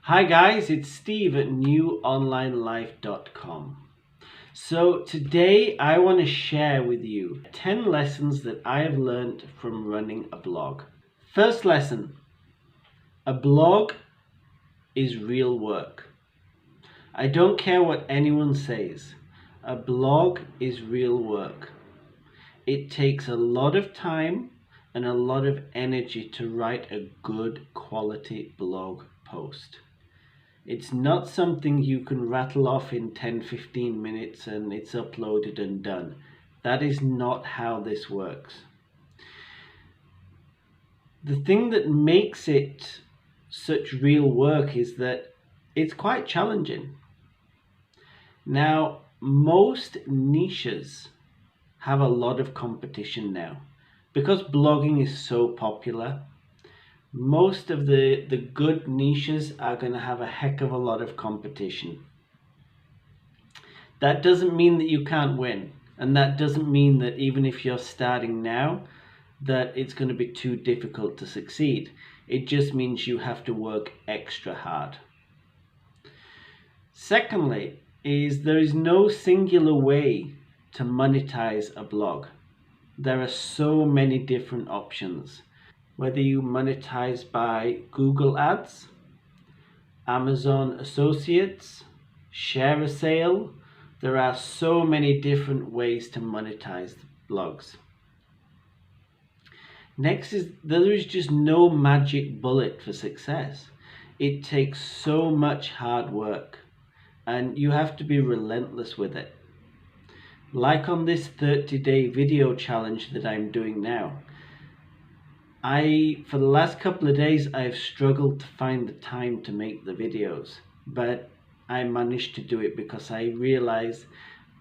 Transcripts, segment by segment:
Hi guys, it's Steve at newonlinelife.com. So today I want to share with you 10 lessons that I have learned from running a blog. First lesson, a blog is real work. I don't care what anyone says, a blog is real work. It takes a lot of time and a lot of energy to write a good quality blog post. It's not something you can rattle off in 10-15 minutes and it's uploaded and done. That is not how this works. The thing that makes it such real work is that it's quite challenging. Now, most niches have a lot of competition now. Because blogging is so popular, most of the good niches are going to have a heck of a lot of competition. That doesn't mean that you can't win, and that doesn't mean that even if you're starting now that it's going to be too difficult to succeed. It just means you have to work extra hard. Secondly, there is no singular way to monetize a blog. There are so many different options. Whether you monetize by Google Ads, Amazon Associates, share a sale, there are so many different ways to monetize blogs. Next is there is just no magic bullet for success. It takes so much hard work and you have to be relentless with it. Like on this 30-day video challenge that I'm doing now. For the last couple of days, I've struggled to find the time to make the videos, but I managed to do it because I realized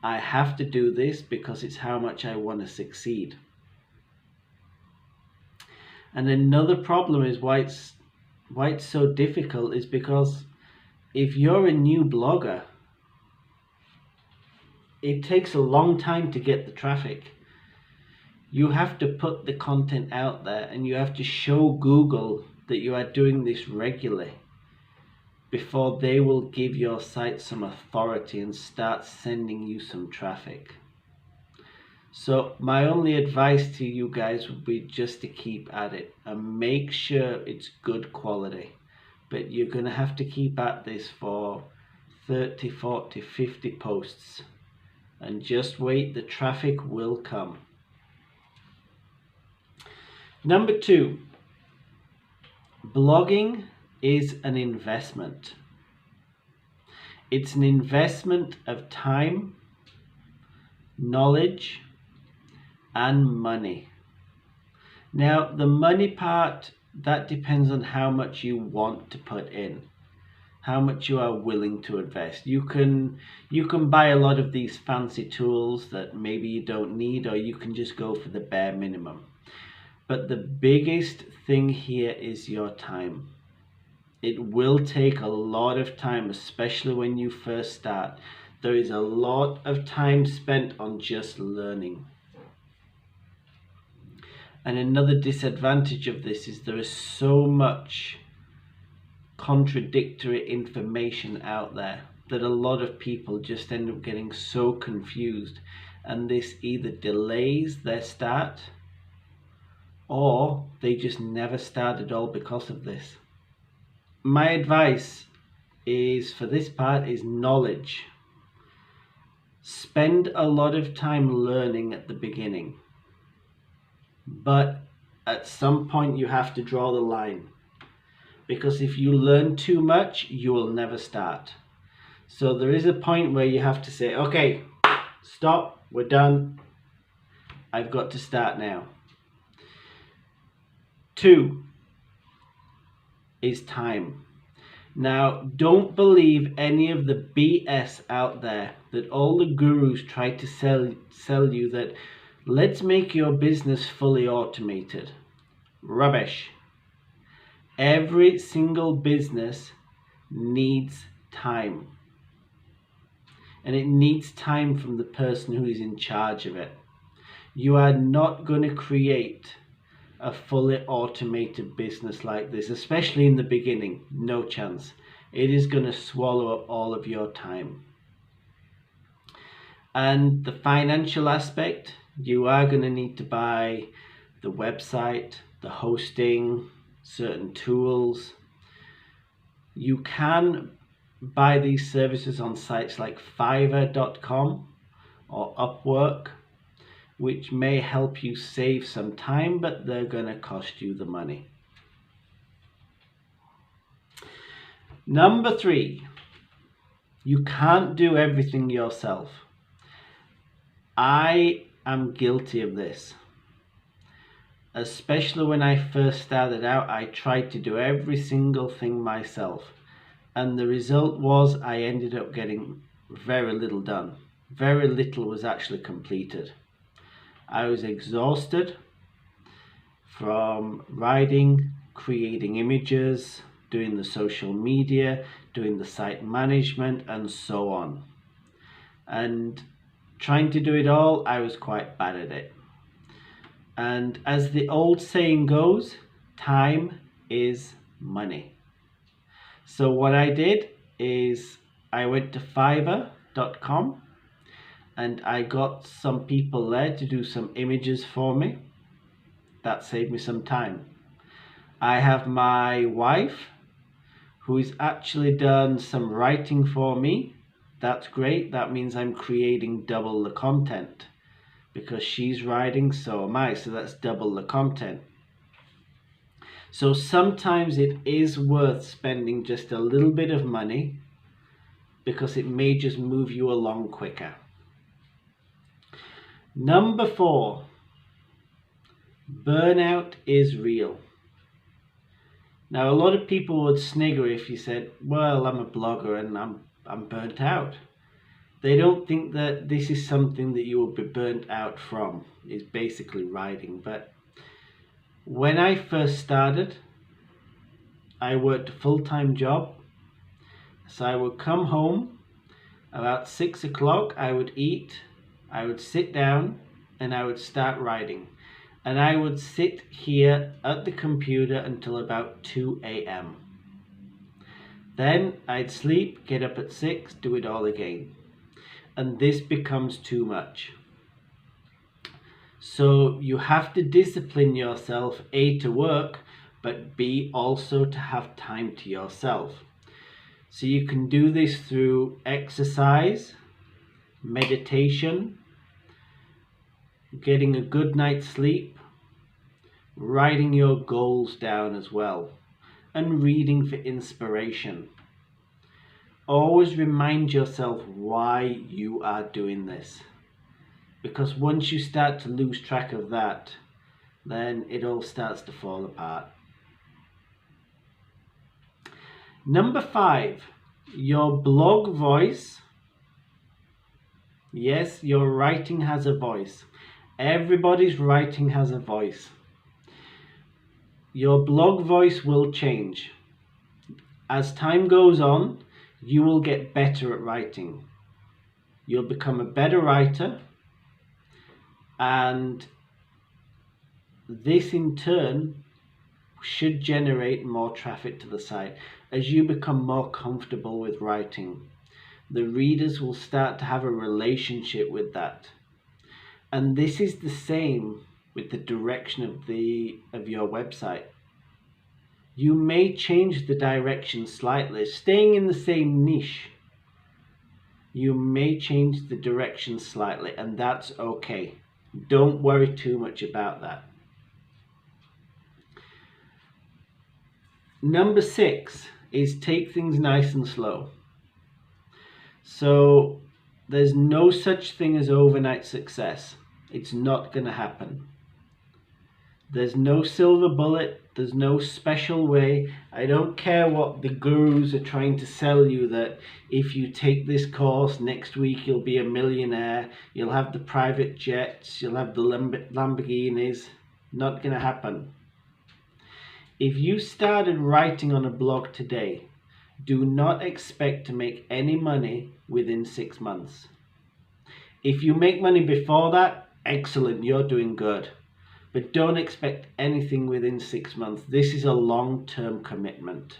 I have to do this because it's how much I want to succeed. And another problem is why it's so difficult is because if you're a new blogger, it takes a long time to get the traffic. You have to put the content out there and you have to show Google that you are doing this regularly before they will give your site some authority and start sending you some traffic. So my only advice to you guys would be just to keep at it and make sure it's good quality. But you're going to have to keep at this for 30, 40, 50 posts and just wait, the traffic will come. Number 2, blogging is an investment. It's an investment of time, knowledge, and money. Now, the money part, that depends on how much you want to put in, how much you are willing to invest. You can buy a lot of these fancy tools that maybe you don't need, or you can just go for the bare minimum. But the biggest thing here is your time. It will take a lot of time, especially when you first start. There is a lot of time spent on just learning. And another disadvantage of this is there is so much contradictory information out there that a lot of people just end up getting so confused, and this either delays their start or they just never start at all because of this. My advice is for this part is knowledge. Spend a lot of time learning at the beginning, but at some point you have to draw the line, because if you learn too much you will never start. So there is a point where you have to say, okay, stop, we're done, I've got to start now. 2 is time. Now, don't believe any of the BS out there that all the gurus try to sell you that let's make your business fully automated. Rubbish. Every single business needs time. And it needs time from the person who is in charge of it. You are not going to create a fully automated business like this, especially in the beginning. No chance. It is going to swallow up all of your time. And the financial aspect, you are going to need to buy the website, the hosting, certain tools. You can buy these services on sites like Fiverr.com or Upwork, which may help you save some time, but they're going to cost you the money. Number 3, you can't do everything yourself. I am guilty of this. Especially when I first started out, I tried to do every single thing myself. And the result was I ended up getting very little done. Very little was actually completed. I was exhausted from writing, creating images, doing the social media, doing the site management, and so on. And trying to do it all, I was quite bad at it. And as the old saying goes, time is money. So what I did is I went to Fiverr.com and I got some people there to do some images for me. That saved me some time. I have my wife who's actually done some writing for me. That's great. That means I'm creating double the content because she's writing, so am I. So that's double the content. So sometimes it is worth spending just a little bit of money because it may just move you along quicker. Number 4, burnout is real. Now, a lot of people would snigger if you said, well, I'm a blogger and I'm burnt out. They don't think that this is something that you will be burnt out from, is basically writing. But when I first started, I worked a full-time job. So I would come home about 6 o'clock, I would eat, I would sit down, and I would start writing. And I would sit here at the computer until about 2 a.m. Then I'd sleep, get up at 6, do it all again. And this becomes too much. So you have to discipline yourself, A, to work, but B, also to have time to yourself. So you can do this through exercise, meditation, getting a good night's sleep, writing your goals down as well, and reading for inspiration. Always remind yourself why you are doing this, because once you start to lose track of that, then it all starts to fall apart. Number 5, your blog voice. Yes, your writing has a voice. Everybody's writing has a voice. Your blog voice will change. As time goes on, you will get better at writing. You'll become a better writer, and this in turn should generate more traffic to the site. As you become more comfortable with writing, the readers will start to have a relationship with that. And this is the same with the direction of your website. You may change the direction slightly, staying in the same niche. You may change the direction slightly, and that's okay. Don't worry too much about that. Number 6 is take things nice and slow. So there's no such thing as overnight success. It's not going to happen. There's no silver bullet. There's no special way. I don't care what the gurus are trying to sell you, that if you take this course next week you'll be a millionaire, you'll have the private jets, you'll have the Lamborghinis. Not going to happen. If you started writing on a blog today, do not expect to make any money within 6 months. If you make money before that, excellent, you're doing good. But don't expect anything within 6 months. This is a long-term commitment.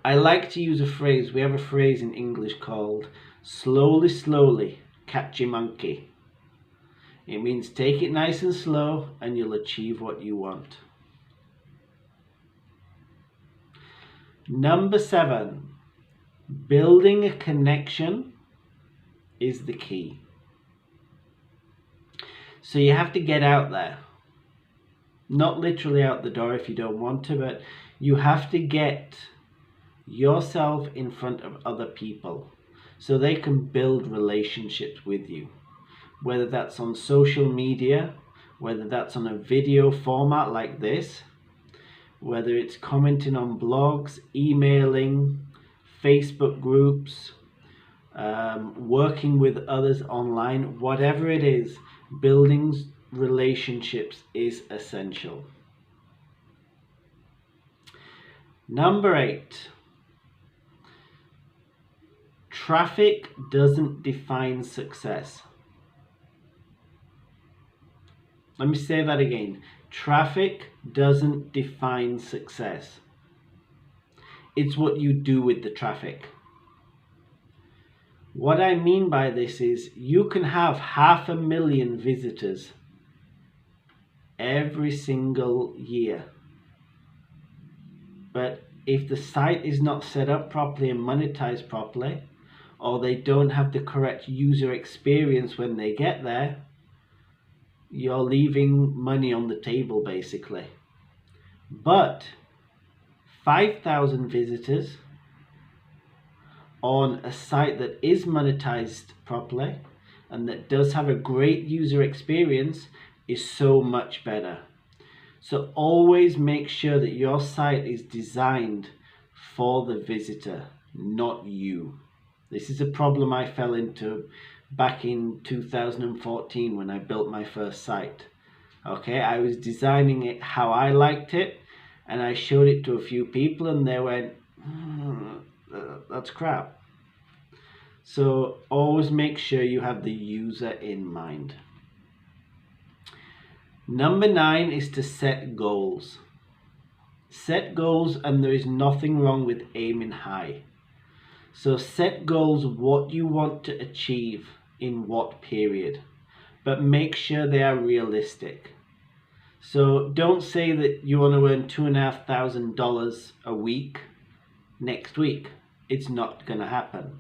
I like to use a phrase. We have a phrase in English called slowly, slowly, catch a monkey. It means take it nice and slow and you'll achieve what you want. Number 7, building a connection is the key. So you have to get out there. Not literally out the door if you don't want to, but you have to get yourself in front of other people so they can build relationships with you. Whether that's on social media, whether that's on a video format like this, whether it's commenting on blogs, emailing, Facebook groups, working with others online, whatever it is, building relationships is essential. Number 8, traffic doesn't define success. Let me say that again. Traffic doesn't define success. It's what you do with the traffic. What I mean by this is you can have 500,000 visitors every single year. But if the site is not set up properly and monetized properly, or they don't have the correct user experience when they get there, you're leaving money on the table basically. But 5,000 visitors on a site that is monetized properly and that does have a great user experience is so much better. So always make sure that your site is designed for the visitor, not you. This is a problem I fell into back in 2014 when I built my first site. Okay, I was designing it how I liked it and I showed it to a few people and they went, that's crap. So always make sure you have the user in mind. Number 9 is to set goals. Set goals, and there is nothing wrong with aiming high. So set goals what you want to achieve in what period, but make sure they are realistic. So don't say that you want to earn $2,500 a week next week. It's not going to happen.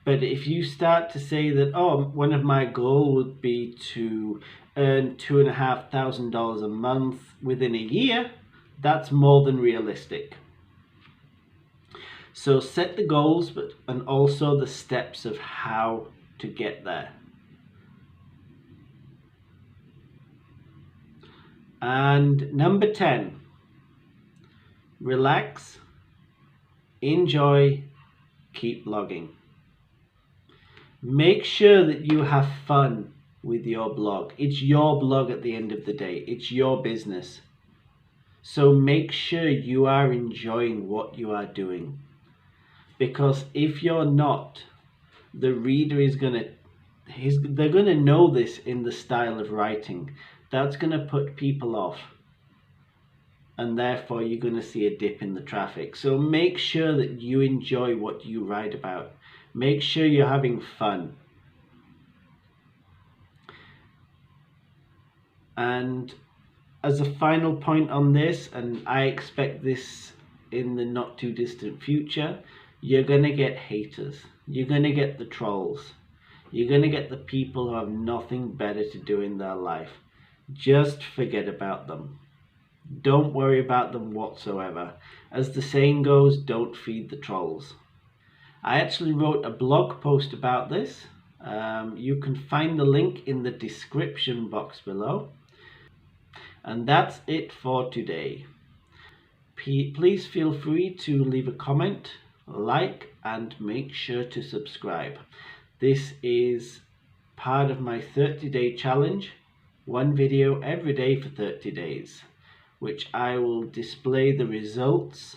But if you start to say that, oh, one of my goals would be to earn $2,500 a month within a year, that's more than realistic. So set the goals, and also the steps of how to get there. And number 10, relax, enjoy, keep blogging. Make sure that you have fun with your blog. It's your blog at the end of the day. It's your business. So make sure you are enjoying what you are doing. Because if you're not, the reader is they're going to know this in the style of writing. That's going to put people off. And therefore you're going to see a dip in the traffic. So make sure that you enjoy what you write about. Make sure you're having fun. And as a final point on this, and I expect this in the not too distant future, you're going to get haters. You're going to get the trolls. You're going to get the people who have nothing better to do in their life. Just forget about them. Don't worry about them whatsoever. As the saying goes, don't feed the trolls. I actually wrote a blog post about this. You can find the link in the description box below. And that's it for today. Please feel free to leave a comment, like, and make sure to subscribe. This is part of my 30-day challenge. One video every day for 30 days, which I will display the results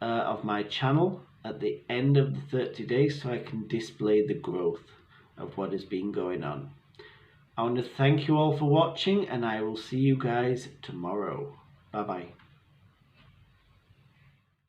of my channel at the end of the 30 days so I can display the growth of what has been going on. I want to thank you all for watching, and I will see you guys tomorrow. Bye bye.